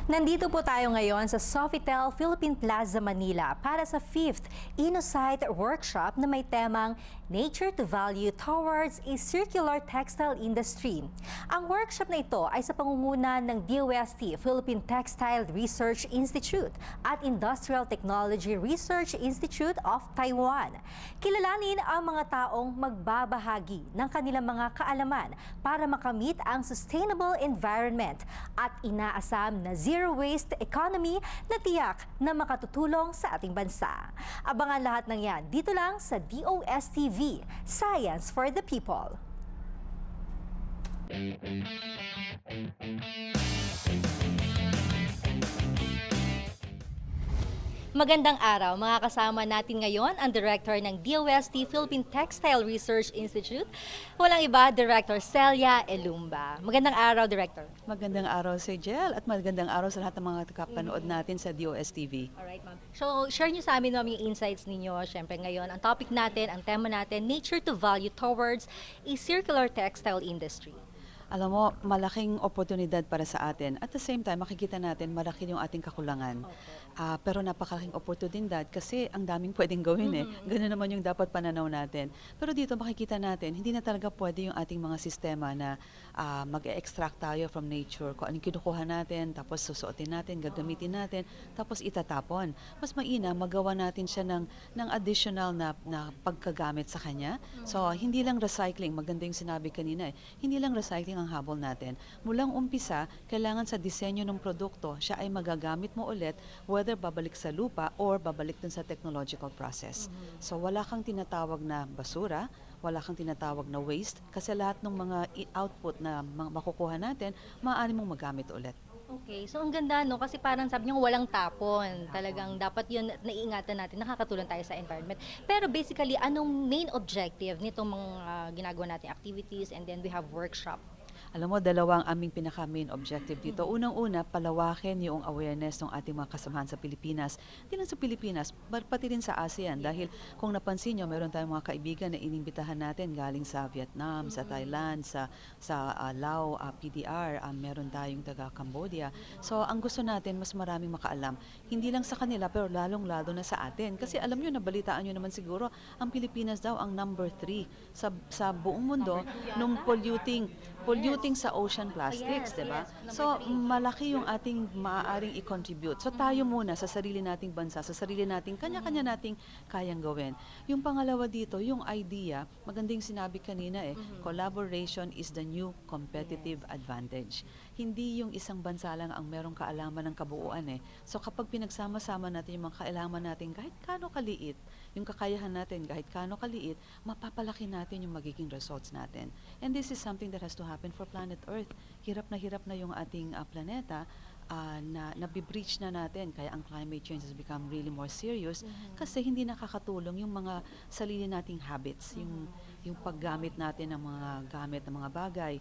Nandito po tayo ngayon sa Sofitel Philippine Plaza, Manila para sa 5th InnoSite Workshop na may temang Nature to Value Towards a Circular Textile Industry. Ang workshop na ito ay sa pangunguna ng DOST Philippine Textile Research Institute at Industrial Technology Research Institute of Taiwan. Kilalanin ang mga taong magbabahagi ng kanilang mga kaalaman para makamit ang sustainable environment at inaasam na zero waste economy na tiyak na makatutulong sa ating bansa. Abangan lahat ng yan dito lang sa DOSTv Science for the People. Magandang araw, mga kasama natin ngayon ang Director ng DOST Philippine Textile Research Institute. Walang iba, Director Celia Elumba. Magandang araw, Director. Magandang araw sa Jel at magandang araw sa lahat ng mga kapanood natin sa DOSTv. Alright, ma'am. So, share niyo sa amin ma'am yung insights ninyo. Siyempre ngayon, ang topic natin, ang tema natin, Nature to Value Towards a Circular Textile Industry. Alam mo, malaking oportunidad para sa atin. At the same time, makikita natin malaki yung ating kakulangan. Pero napakalaking oportunidad kasi ang daming pwedeng gawin eh. Ganun naman yung dapat pananaw natin. Pero dito makikita natin, hindi na talaga pwede yung ating mga sistema na mag-extract tayo from nature. Kung anong kinukuha natin, tapos susuotin natin, gagamitin natin, tapos itatapon. Mas maina, magawa natin siya ng additional na pagkagamit sa kanya. So, hindi lang recycling, maganda yung sinabi kanina eh. Hindi lang recycling ang habol natin. Mulang umpisa, kailangan sa disenyo ng produkto, siya ay magagamit mo ulit, whether babalik sa lupa or babalik dun sa technological process. So wala kang tinatawag na basura, wala kang tinatawag na waste, kasi lahat ng mga output na makukuha natin, maaari mong magamit ulit. Okay, so ang ganda no kasi parang sabi niyo walang tapon. Talagang dapat 'yun naiingatan natin, nakakatulong tayo sa environment. Pero basically, anong main objective nitong mga ginagawa nating activities, and then we have workshop? Alam mo, dalawang aming pinaka-main objective dito. Unang-una, palawakin yung awareness ng ating mga kasamahan sa Pilipinas. Hindi lang sa Pilipinas, pati rin sa ASEAN. Dahil kung napansin nyo, meron tayong mga kaibigan na inimbitahan natin galing sa Vietnam, sa Thailand, sa Laos, PTRI, meron tayong taga-Cambodia. So, ang gusto natin, mas maraming makaalam. Hindi lang sa kanila, pero lalong-lalo na sa atin. Kasi alam nyo, nabalitaan nyo naman siguro, ang Pilipinas daw ang number 3 sa buong mundo nung polluting sa ocean plastics, Yes, diba? yes, So, malaki yung ating maaaring i-contribute. So, tayo muna sa sarili nating bansa, sa sarili nating kanya-kanya nating kayang gawin. Yung pangalawa dito, yung idea, magandang sinabi kanina collaboration is the new competitive advantage. Hindi yung isang bansa lang ang merong kaalaman ng kabuuan eh. So, kapag pinagsama-sama natin yung mga kaalaman natin, kahit kano kaliit, yung kakayahan natin, kahit kano kaliit, mapapalaki natin yung magiging results natin. And this is something that has to happen for planet Earth. Hirap na yung ating planeta na nabibreach na natin. Kaya ang climate change has become really more serious kasi hindi nakakatulong yung mga sarili nating habits, yung paggamit natin ng mga gamit ng mga bagay,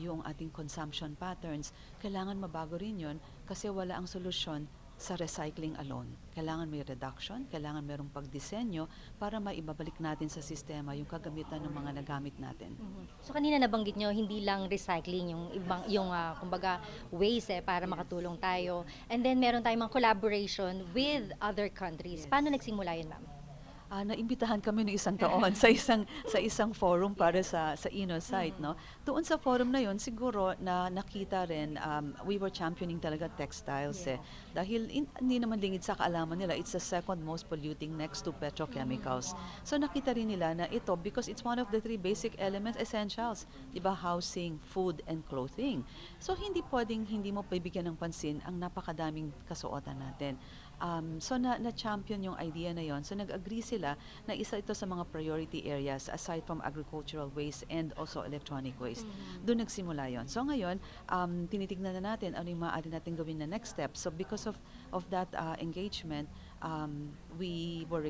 yung ating consumption patterns. Kailangan mabago rin yun kasi wala ang solusyon sa recycling alone. Kailangan may reduction, kailangan merong pagdisenyo para maibabalik natin sa sistema yung kagamitan ng mga nagamit natin. So kanina nabanggit nyo, hindi lang recycling yung kumbaga ways para makatulong tayo. And then meron tayong mga collaboration with other countries. Yes. Paano nagsimula yun, ma'am? naimbitahan kami ng isang taon sa isang forum para sa site, no? Doon sa forum na yon siguro na nakita rin, we were championing talaga textiles dahil hindi naman lingid sa kaalaman nila, it's the second most polluting next to petrochemicals. So nakita rin nila na ito, because it's one of the three basic elements, essentials, di ba, housing, food, and clothing. So hindi pwedeng hindi mo bibigyan ng pansin ang napakadaming kasuotan natin. So na-champion yung idea na yon. So nag-agree sila na isa ito sa mga priority areas aside from agricultural waste and also electronic waste. Doon nagsimula yon. So ngayon, tinitignan na natin ano yung maaari natin gawin na next step. So because of that engagement, we were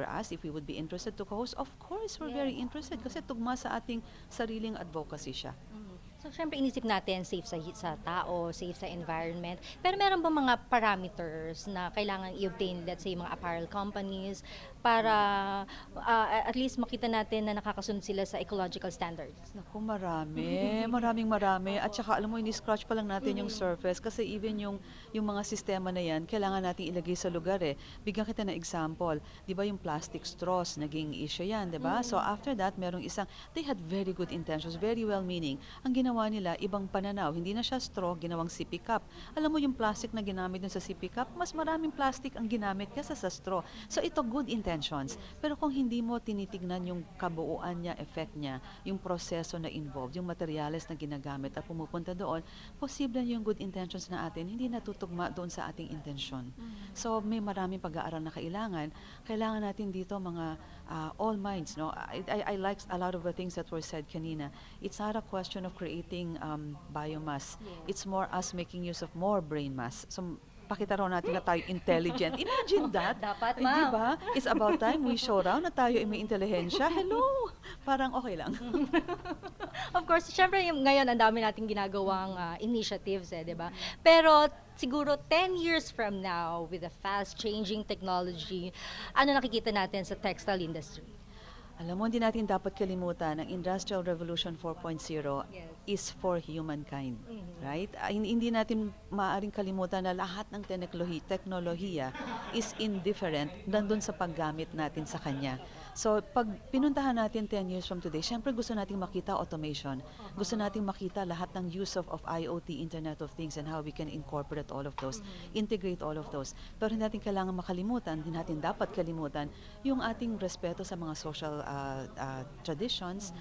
asked if we would be interested to co-host. Of course, we're very interested kasi tugma sa ating sariling advocacy siya. So, syempre, inisip natin safe sa tao, safe sa environment. Pero meron ba mga parameters na kailangan i-obtain, let's say, mga apparel companies para at least makita natin na nakakasunod sila sa ecological standards? Naku, marami. At saka, alam mo, ini-scratch pa lang natin yung surface kasi even yung mga sistema na yan, kailangan natin ilagay sa lugar eh. Bigyan kita ng example. Di ba yung plastic straws, naging issue yan, di ba? So, after that, merong they had very good intentions, very well-meaning. Ang ginawa nila, ibang pananaw. Hindi na siya straw, ginawang sippy cup. Alam mo yung plastic na ginamit dun sa sippy cup, mas maraming plastic ang ginamit kaysa sa straw. So ito, good intentions. Pero kung hindi mo tinitignan yung kabuuan niya, effect niya, yung proseso na involved, yung materials na ginagamit at pumupunta doon, posible yung good intentions na atin, hindi natutugma doon sa ating intensyon. So may maraming pag-aaral na kailangan. Kailangan natin dito mga all minds, no? I like a lot of the things that were said kanina. It's not a question of creating biomass. It's more us making use of more brain mass. So, pakita raw natin na tayo intelligent. Imagine that. Dapat, Eh, ma'am. diba? It's about time we show raw na tayo ay may intelihensya. Hello! Parang okay lang. Of course, syempre ngayon ang dami nating ginagawang initiatives, di ba? Pero siguro 10 years from now, with a fast-changing technology, ano nakikita natin sa textile industry? Alam mo, hindi natin dapat kalimutan, ang Industrial Revolution 4.0 is for humankind. Right? Hindi natin maaaring kalimutan na lahat ng teknolohiya is indifferent nandun sa paggamit natin sa kanya. So, pag pinuntahan natin 10 years from today, syempre gusto nating makita automation. Gusto nating makita lahat ng use of IoT, Internet of Things, and how we can incorporate all of those, integrate all of those. Pero hindi natin kailangan makalimutan, hindi natin dapat kalimutan yung ating respeto sa mga social traditions,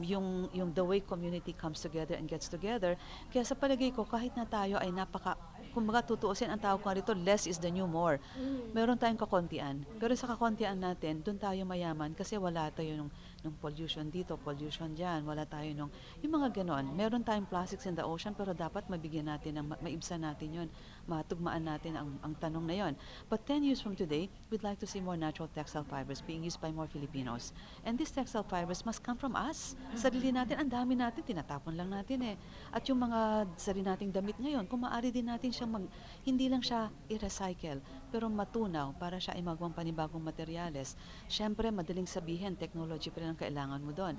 yung the way community comes together and gets together. Kaya sa palagay ko, kahit na tayo ay kumbaga tutuusin, ang tawag ko rito, less is the new more. Meron tayong kakontian. Pero sa kakontian natin, doon tayo mayaman kasi wala tayo nung pollution dito, pollution dyan, wala tayo yung mga ganon. Meron tayong plastics in the ocean, pero dapat mabigyan natin, maibsan natin yun, matugmaan natin ang tanong na yon. But 10 years from today, we'd like to see more natural textile fibers being used by more Filipinos. And these textile fibers must come from us. Sarili natin, ang dami natin, tinatapon lang natin eh. At yung mga sarili nating damit ngayon, kung maaari din natin siyang hindi lang siya i-recycle, pero matunaw para siya ay magawang panibagong materyales. Siyempre, madaling sabihin, technology pa rin ang kailangan mo doon.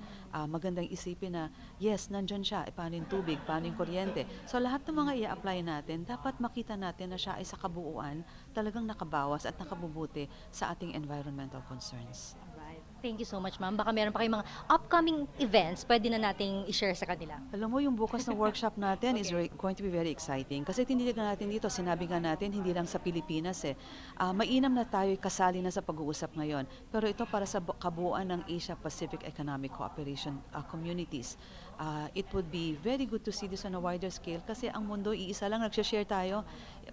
Magandang isipin na, yes, nandyan siya, paano yung tubig, paano yung kuryente. So lahat ng mga i-apply natin, dapat makita natin na siya ay sa kabuuan talagang nakabawas at nakabubuti sa ating environmental concerns. Thank you so much, ma'am. Baka meron pa kayong mga upcoming events, pwede na nating i-share sa kanila. Alam mo, yung bukas na workshop natin is going to be very exciting. Kasi tinitignan natin dito, sinabi nga natin, hindi lang sa Pilipinas eh. Mainam na tayo kasali na sa pag-uusap ngayon. Pero ito para sa kabuuan ng Asia-Pacific Economic Cooperation communities. It would be very good to see this on a wider scale kasi ang mundo, iisa lang, nagsashare tayo,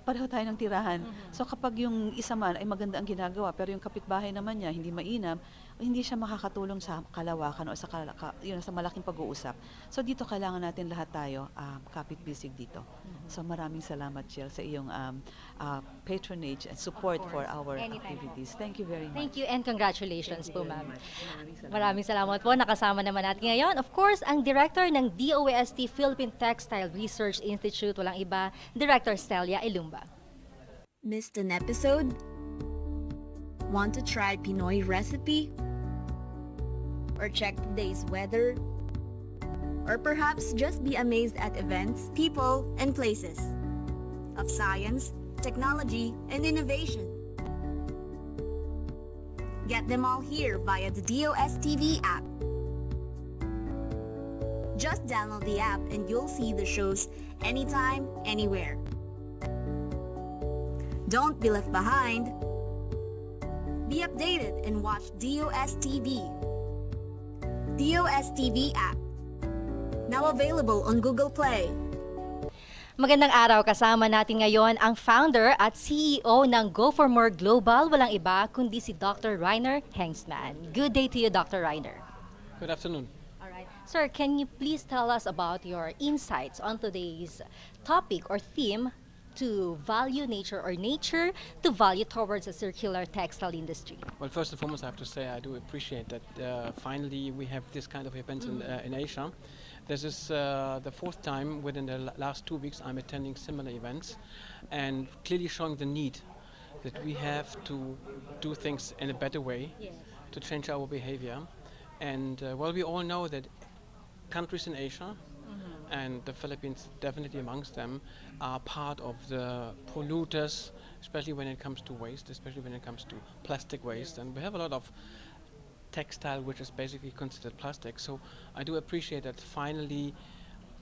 pareho tayo ng tirahan. So kapag yung isa man ay maganda ang ginagawa, pero yung kapitbahay naman niya hindi mainam, hindi siya makakatulong sa kalawakan o sa malaking pag-uusap. So dito kailangan natin lahat tayo kapit-bisig dito. So maraming salamat, Jill, sa iyong patronage and support for our activities. Thank you very much. Thank you and congratulations po, ma'am. Maraming salamat po. Nakasama naman natin ngayon, of course, ang director ng DOST Philippine Textile Research Institute, walang iba, Director Celia Ilumba. Missed an episode? Want to try Pinoy recipe? Or check today's weather? Or perhaps just be amazed at events, people, and places of science, technology, and innovation. get them all here via the DOSTv app. Just download the app and you'll see the shows anytime, anywhere. Don't be left behind. Be updated and watch DOSTv. DOSTv app. Now available on Google Play. Magandang araw, kasama natin ngayon ang founder at CEO ng Go for More Global, walang iba kundi si Dr. Reiner Hengstman. Good day to you, Dr. Reiner. Good afternoon. All right. Sir, can you please tell us about your insights on today's topic or theme, to value nature or nature to value towards a circular textile industry? Well, first and foremost, I have to say I do appreciate that finally we have this kind of event in Asia. This is the fourth time within the last 2 weeks I'm attending similar events, and clearly showing the need that we have to do things in a better way to change our behavior. And well, we all know that countries in Asia, and the Philippines definitely amongst them, are part of the polluters, especially when it comes to waste, especially when it comes to plastic waste. And we have a lot of textile which is basically considered plastic. So I do appreciate that finally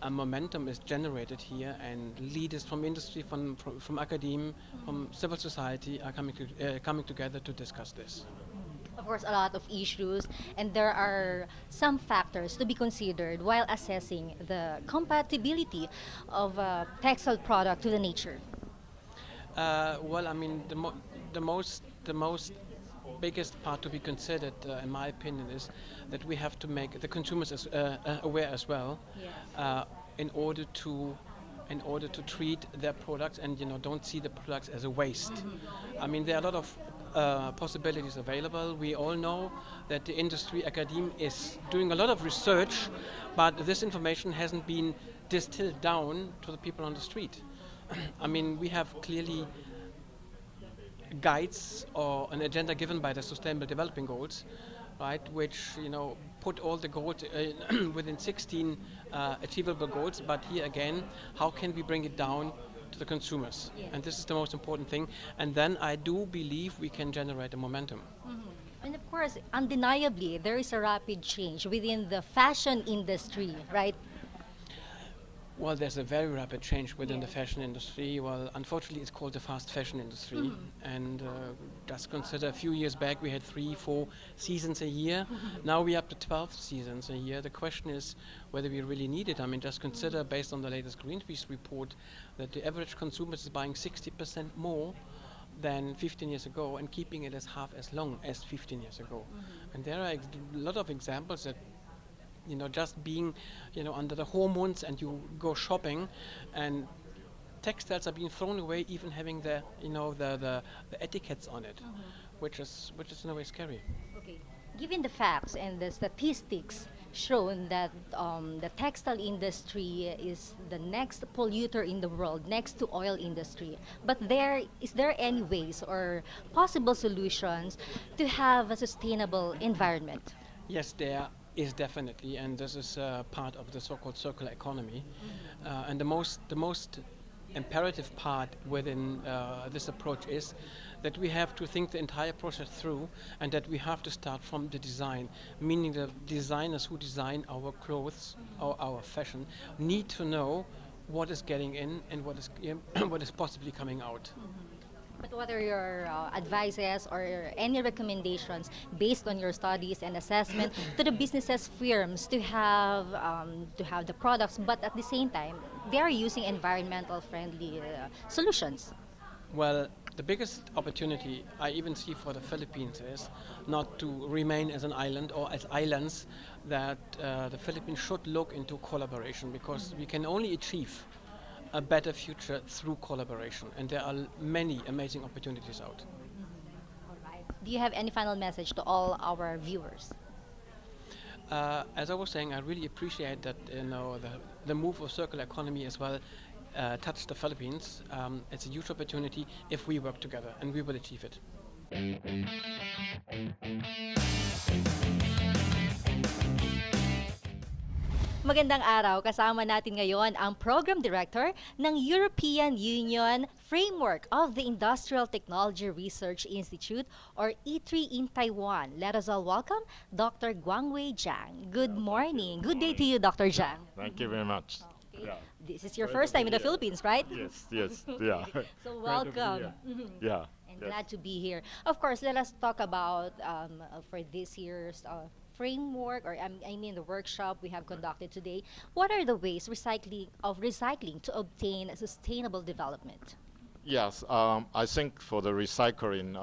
a momentum is generated here, and leaders from industry, from academia, from civil society are coming together to discuss this. Of course, a lot of issues, and there are some factors to be considered while assessing the compatibility of a textile product to the nature. Well, I mean, the most biggest part to be considered, in my opinion, is that we have to make the consumers aware as well, in order to treat their products and don't see the products as a waste. I mean, there are a lot of possibilities available. We all know that the industry, academia, is doing a lot of research, but this information hasn't been distilled down to the people on the street. I mean, we have clearly guides or an agenda given by the Sustainable Development Goals, right, which put all the goals within 16 achievable goals. But here again, how can we bring it down to the consumers? And this is the most important thing. And then I do believe we can generate a momentum. And of course, undeniably, there is a rapid change within the fashion industry, right? Well, there's a very rapid change within the fashion industry. Well, unfortunately, it's called the fast fashion industry. And just consider a few years back, we had 3-4 seasons a year. Now we're up to 12 seasons a year. The question is whether we really need it. I mean, just consider, based on the latest Greenpeace report, that the average consumer is buying 60% more than 15 years ago and keeping it as half as long as 15 years ago. And there are a lot of examples that just being, under the hormones, and you go shopping, and textiles are being thrown away, even having the etiquettes on it, which is in a way scary. Okay. Given the facts and the statistics shown that the textile industry is the next polluter in the world, next to oil industry, but is there any ways or possible solutions to have a sustainable environment? Yes, there is definitely, and this is part of the so-called circular economy. And the most imperative part within this approach is that we have to think the entire process through, and that we have to start from the design, meaning the designers who design our clothes or our fashion need to know what is getting in and what is possibly coming out. But what are your advices or any recommendations based on your studies and assessment to the businesses, firms to have the products, but at the same time they are using environmental friendly solutions? Well, the biggest opportunity I even see for the Philippines is not to remain as an island or as islands, that the Philippines should look into collaboration, because we can only achieve a better future through collaboration, and there are many amazing opportunities out. All right. Do you have any final message to all our viewers? As I was saying, I really appreciate that the move of circular economy as well touched the Philippines. It's a huge opportunity if we work together, and we will achieve it. Magandang araw. Kasama natin ngayon ang Program Director ng European Union Framework of the Industrial Technology Research Institute or E3 in Taiwan. Let us all welcome Dr. Guangwei Zhang. Good morning. Good day to you, Dr. Zhang. Thank you very much. Yeah. This is your Great first to time in be the here. Philippines, right? Yes, yes, yeah. So Great to be welcome. here. Mhm. Yeah. And yes. glad to be here. Of course, let us talk about for this year's framework, or I mean the workshop we have conducted today. What are the ways recycling to obtain sustainable development? Yes, I think for the recycling,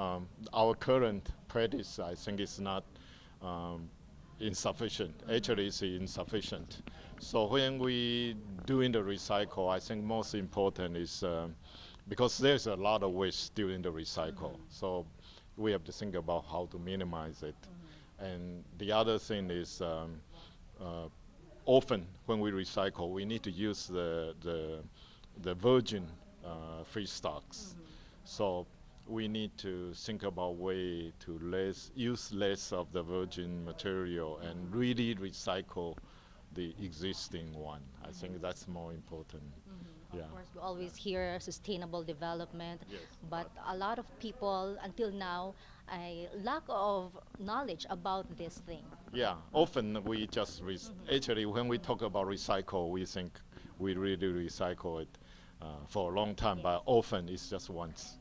our current practice, I think is not insufficient. Actually, it's insufficient. So when we doing the recycle, I think most important is because there's a lot of waste during the recycle. So we have to think about how to minimize it. And the other thing is often when we recycle, we need to use the virgin feedstocks. So we need to think about way to use less of the virgin material and really recycle the existing one. I think that's more important. Yeah. Of course, we always hear sustainable development, Yes, but a lot of people until now, a lack of knowledge about this thing. Yeah, often we just actually when we talk about recycle, we think we really recycle it for a long time, but often it's just once,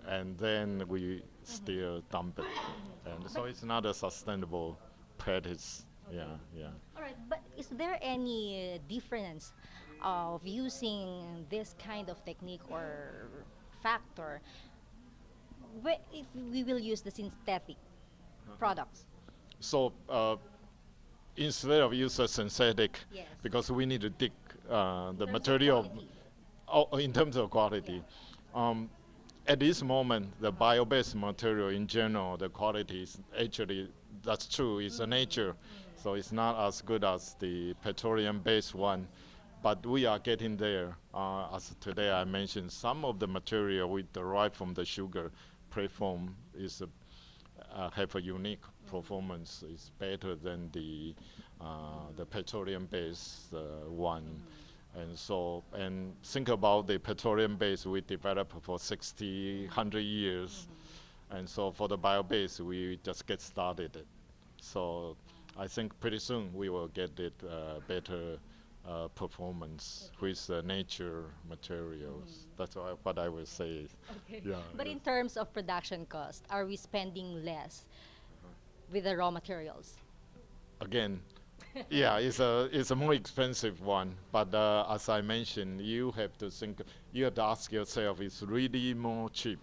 and then we still dump it, and so it's not a sustainable practice. Yeah, yeah. All right, but is there any difference of using this kind of technique or factor if we will use the synthetic products? So instead of use a synthetic, Yes. because we need to dig the terms of material. quality. Oh, in terms of quality, at this moment, the bio-based material in general, the quality is actually, that's true, it's a nature, so it's not as good as the petroleum-based one, but we are getting there. As today I mentioned, some of the material we derive from the sugar preform is have a unique performance. It's better than the petroleum-based one. And so, and think about the petroleum base we developed for 60, 100 years. And so for the bio base, we just get started. So I think pretty soon we will get it better performance with nature materials. That's what I would say. Okay. Yeah, But yes. in terms of production cost, are we spending less with the raw materials? Again, yeah, it's a more expensive one. But as I mentioned, you have to ask yourself, it's really more cheap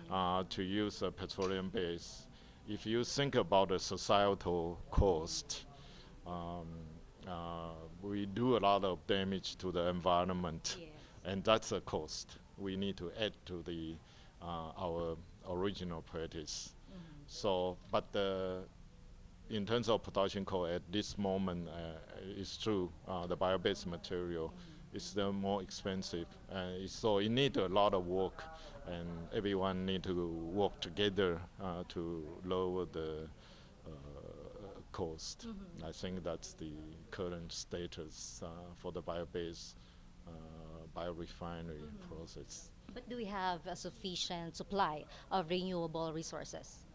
to use a petroleum base. If you think about the societal cost, we do a lot of damage to the environment, Yes. and that's a cost we need to add to the our original practice. So, but in terms of production cost at this moment, it's true. The bio-based material is still more expensive, so it needs a lot of work, and everyone need to work together to lower the cost. I think that's the current status for the bio-based biorefinery process. But do we have a sufficient supply of renewable resources?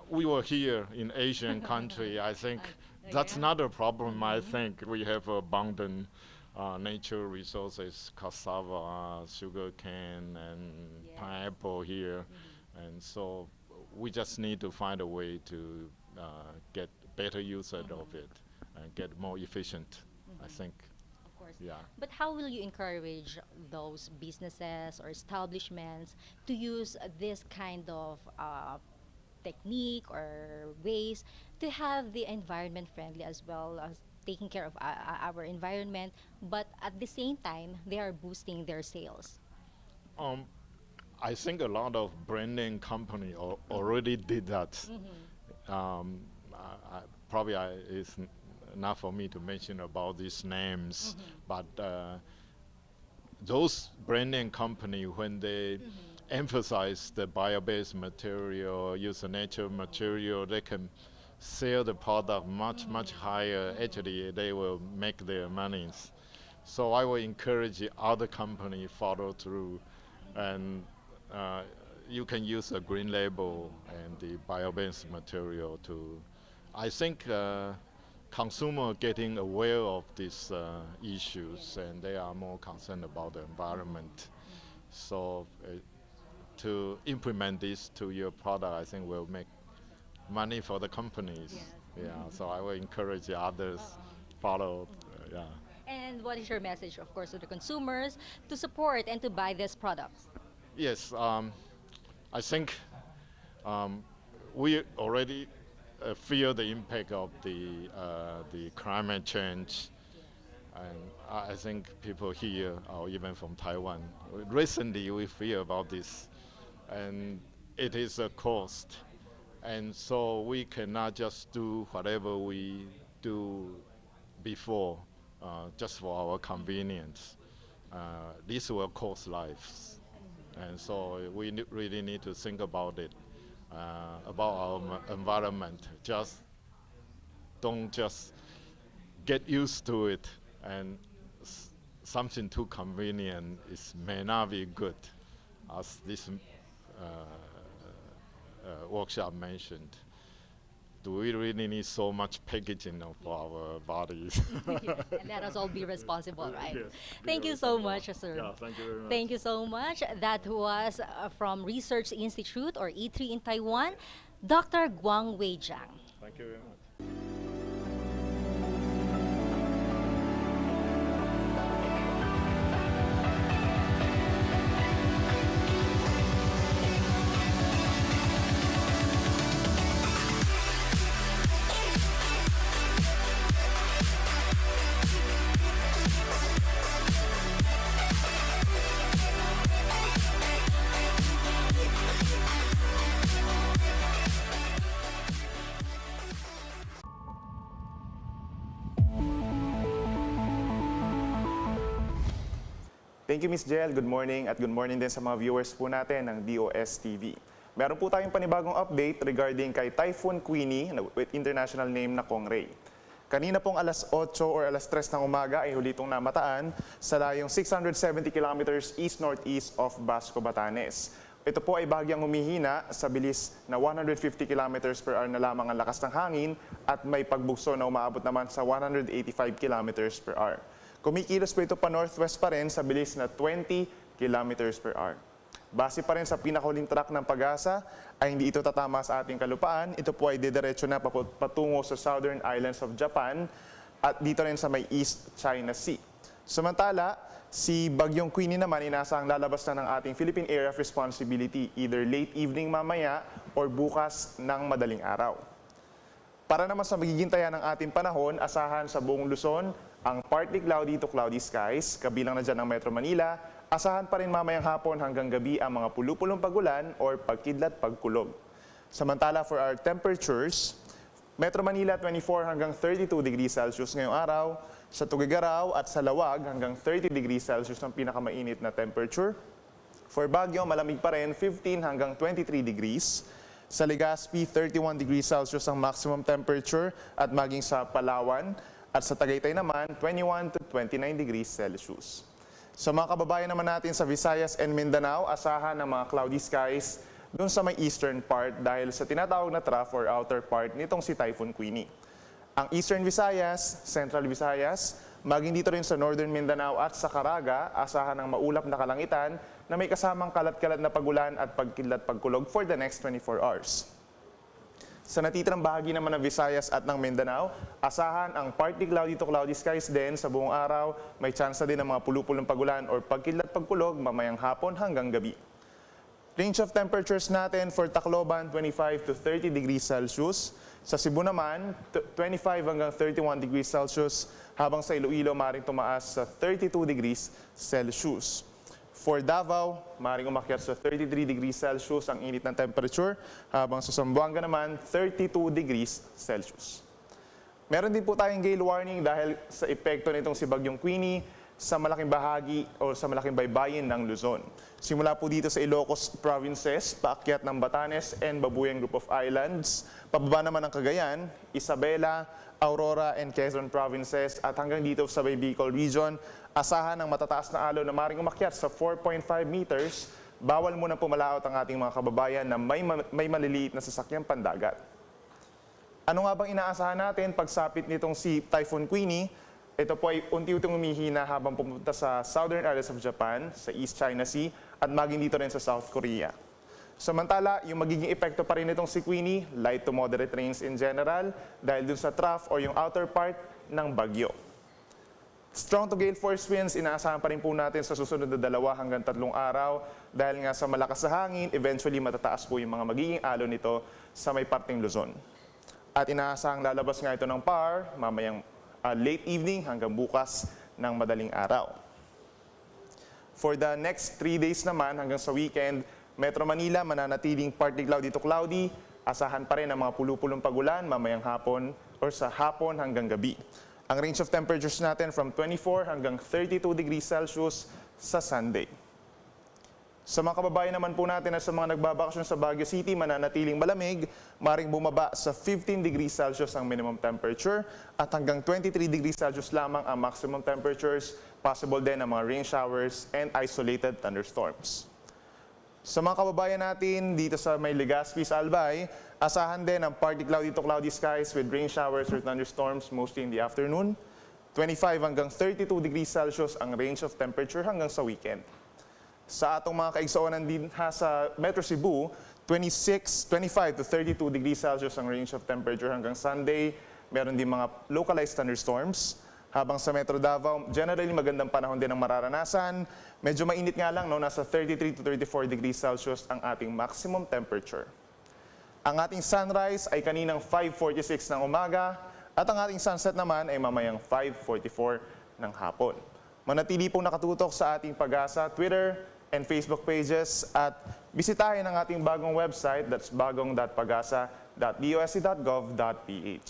We were here in Asian country. I think that's yeah. not a problem. I think we have abundant natural resources, cassava, sugar cane, and Yes. pineapple here, and so we just need to find a way to get better usage of it and get more efficient. I think, Of course. yeah. But how will you encourage those businesses or establishments to use this kind of technique or ways to have the environment friendly as well as taking care of our environment, but at the same time they are boosting their sales? I think a lot of brand name company already did that. Probably it's not for me to mention about these names, but those brand name company, when they emphasize the bio-based material, use the natural material, they can sell the product much higher, actually they will make their monies. So I will encourage the other company follow through, and you can use a green label and the bio-based material to. I think consumer getting aware of these issues, and they are more concerned about the environment. So to implement this to your product, I think will make money for the companies. Yeah. So I will encourage the others follow. Yeah. And what is your message, of course, to the consumers to support and to buy this product? Yes, I think we already feel the impact of the climate change, and I think people here, or even from Taiwan, recently we feel about this, and it is a cost, and so we cannot just do whatever we do before just for our convenience. This will cost lives, and so we really need to think about it, about our environment. Don't just get used to it, and something too convenient may not be good, as this workshop mentioned. Do we really need so much packaging for our bodies? Yes, and let us all be responsible, right? Yes, Thank you so much, sir. Yeah, thank you very much. Thank you so much. That was from Research Institute or E3 in Taiwan, Dr. Guang Weijiang. Thank you very much. Thank you, Ms. Jel. Good morning at good morning din sa mga viewers po natin ng DOSTv. Meron po tayong panibagong update regarding kay Typhoon Queenie with international name na Kong Ray. Kanina pong alas 8 or alas 3 ng umaga ay huli itong namataan sa layong 670 kilometers east-northeast of Basco, Batanes. Ito po ay bahagyang humihina sa bilis na 150 kilometers per hour na lamang ang lakas ng hangin at may pagbugso na umaabot naman sa 185 kilometers per hour. Kumikilos po ito pa northwest pa rin sa bilis na 20 kilometers per hour. Base pa rin sa pinakahuling track ng pag-asa ay hindi ito tatama sa ating kalupaan. Ito po ay didiretso na patungo sa southern islands of Japan at dito rin sa may East China Sea. Samantala, si Bagyong Queenie naman inasahang lalabas na ng ating Philippine Area of Responsibility either late evening mamaya or bukas ng madaling araw. Para naman sa magiging taya ng ating panahon, asahan sa buong Luzon ang partly cloudy to cloudy skies, kabilang na dyan ng Metro Manila. Asahan pa rin mamayang hapon hanggang gabi ang mga pulupulong pagulan or pagkidlat pagkulog. Samantala for our temperatures, Metro Manila 24 hanggang 32 degrees Celsius ngayong araw, sa Tuguegarao at sa Lawag hanggang 30 degrees Celsius ang pinakamainit na temperature. For Baguio, malamig pa rin 15 hanggang 23 degrees. Sa Legazpi, 31 degrees Celsius ang maximum temperature at maging sa Palawan. At sa Tagaytay naman, 21 to 29 degrees Celsius. Sa mga kababayan naman natin sa Visayas and Mindanao, asahan ng mga cloudy skies doon sa may eastern part dahil sa tinatawag na trough or outer part nitong si Typhoon Queenie. Ang Eastern Visayas, Central Visayas, maging dito rin sa Northern Mindanao at sa Caraga, asahan ng maulap na kalangitan na may kasamang kalat-kalat na pagulan at pagkidlat pagkulog for the next 24 hours. Sa natitirang bahagi naman ng Visayas at ng Mindanao, asahan ang partly cloudy to cloudy skies din sa buong araw. May tsansa din ng mga pulupulong pagulan or pagkidlat pagkulog mamayang hapon hanggang gabi. Range of temperatures natin for Tacloban, 25 to 30 degrees Celsius. Sa Cebu naman, 25 hanggang 31 degrees Celsius, habang sa Iloilo maaaring tumaas sa 32 degrees Celsius. For Davao, maaaring umakyat sa 33 degrees Celsius ang init ng temperature, habang sa Zamboanga naman, 32 degrees Celsius. Meron din po tayong gale warning dahil sa epekto nitong si Bagyong Queenie. sa malaking bahagi o sa malaking baybayin ng Luzon. Simula po dito sa Ilocos Provinces, paakyat ng Batanes and Babuyan Group of Islands, pababa naman ng Cagayan, Isabela, Aurora and Quezon Provinces at hanggang dito sa Bicol Region, asahan ng matataas na alon na maaaring umakyat sa 4.5 meters. Bawal muna pumalaot ang ating mga kababayan na may maliliit na sasakyang pandagat. Ano nga bang inaasahan natin pagsapit nitong si Typhoon Queenie? Ito po ay unti-unting umihina habang pumunta sa southern areas of Japan, sa East China Sea, at maging dito rin sa South Korea. Samantala, yung magiging epekto pa rin nitong si Queenie, light to moderate rains in general, dahil dun sa trough or yung outer part ng bagyo. Strong to gale force winds, inaasahan pa rin po natin sa susunod na 2 hanggang 3 araw, dahil nga sa malakas na hangin, eventually matataas po yung mga magiging alon nito sa may parting Luzon. At inaasahang lalabas nga ito ng PAR, mamayang late evening hanggang bukas ng madaling araw. For the next 3 days naman hanggang sa weekend, Metro Manila mananatiling partly cloudy to cloudy. Asahan pa rin ang mga pulupulong pagulan mamayang hapon or sa hapon hanggang gabi. Ang range of temperatures natin from 24 hanggang 32 degrees Celsius sa Sunday. Sa mga kababayan naman po natin na sa mga nagbabakasyon sa Baguio City, mananatiling malamig, maring bumaba sa 15 degrees Celsius ang minimum temperature at hanggang 23 degrees Celsius lamang ang maximum temperatures, possible din ang mga rain showers and isolated thunderstorms. Sa mga kababayan natin dito sa may Legazpi sa Albay, asahan din ang partly cloudy to cloudy skies with rain showers or thunderstorms mostly in the afternoon. 25 hanggang 32 degrees Celsius ang range of temperature hanggang sa weekend. Sa atong mga kaigsuonan din sa Metro Cebu, 25 to 32 degrees Celsius ang range of temperature hanggang Sunday. Meron din mga localized thunderstorms. Habang sa Metro Davao, generally magandang panahon din ang mararanasan. Medyo mainit nga lang, no? Nasa 33 to 34 degrees Celsius ang ating maximum temperature. Ang ating sunrise ay kaninang 5:46 ng umaga at ang ating sunset naman ay mamayang 5:44 ng hapon. Manatili pong nakatutok sa ating Pag-asa Twitter and Facebook pages at bisitahin ang ating bagong website, that's bagong.pagasa.dost.gov.ph.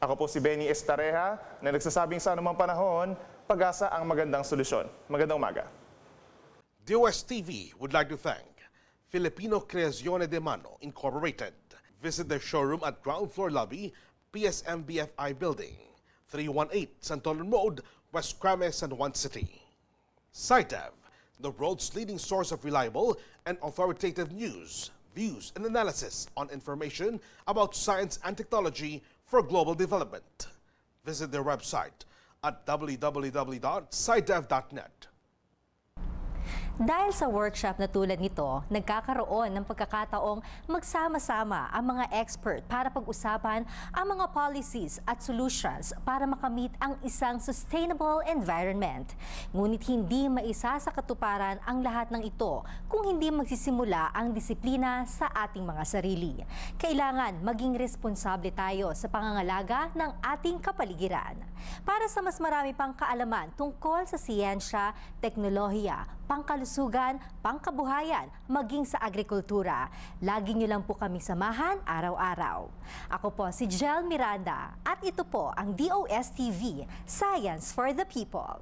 Ako po si Benny Estareja na nagsasabing sa anumang panahon, Pag-asa ang magandang solusyon. Magandang umaga. DOSTv would like to thank Filipino Creazione de Mano Incorporated. Visit their showroom at ground floor lobby, PSMBFI Building, 318 Santolan Road, West Crames, San Juan City. SciTev, the world's leading source of reliable and authoritative news, views, and analysis on information about science and technology for global development. Visit their website at www.scidev.net. Dahil sa workshop na tulad nito, nagkakaroon ng pagkakataong magsama-sama ang mga expert para pag-usapan ang mga policies at solutions para makamit ang isang sustainable environment. Ngunit hindi maisa sa katuparan ang lahat ng ito kung hindi magsisimula ang disiplina sa ating mga sarili. Kailangan maging responsable tayo sa pangangalaga ng ating kapaligiran. Para sa mas marami pang kaalaman tungkol sa siyensya, teknolohiya, pangkalusugan, pangkabuhayan, maging sa agrikultura. Lagi niyo lang po kami samahan araw-araw. Ako po si Jel Miranda at ito po ang DOSTv Science for the People.